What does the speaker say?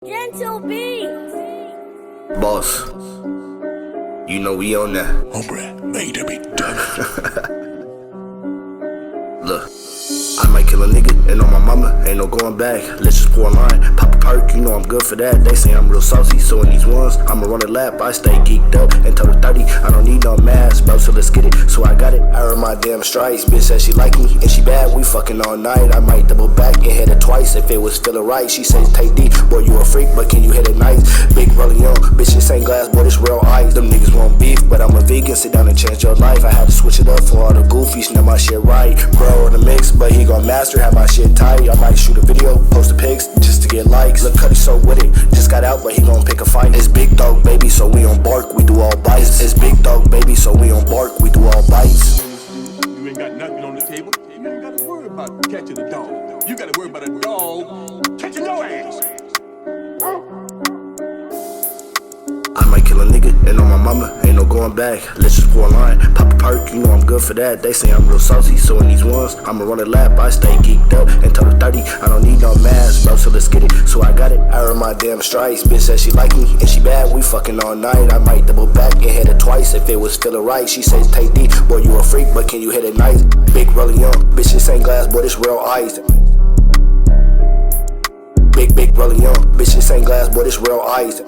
Gentle beats. Boss, you know we on that. Hombre, made to be done. Look, I might kill a nigga, and on my mama, ain't no going back. Let's just pour a line, pop a perk, you know I'm good for that. They say I'm real saucy, so in these ones, I'ma run a lap. I stay geeked up until the 30, I don't need no mask, bro, so let's get it. So I got it, I earned my damn stripes. Bitch said she like me, and she bad, we fucking all night. I might double back and hit it twice if it was feeling right. She says, SmgTayeD, boy, you a freak, but can you hit it nice? Big rolling on, bitch, this ain't glass, boy, this real ice. Them niggas want beef, but I'm a vegan, sit down and change your life. I had to switch it up for all the goofies, now my shit right. Bro in the mix, but he gon' master, have my shit tight. I might shoot a video, post the pics, just to get likes. Look, Cuddy so with it, just got out, but he gon' pick a fight. It's big dog, baby, so we on bark, we do all bites. It's big dog, baby, so we on bark, we do all bites. You ain't got nothing on the table. You ain't got to worry about catching a dog. You got to worry about a dog catching your ass. I might kill a nigga, and on my mama, ain't no going back. Let's just pour a line, pop a perk, you know I'm good for that. They say I'm real saucy, so in these ones, I'ma run a lap. I stay geeked up until the 30, I don't need no mask, bro, so let's get it. So I got it, I earned my damn stripes. Bitch said she like me, and she bad, we fucking all night. I might double back and hit it twice if it was feeling right. She says, SmgTayeD, boy, you a freak, but can you hit it nice? Big rolling on, bitch, this ain't glass, boy, this real ice. Big rolling on, bitch, this ain't glass, boy, this real ice.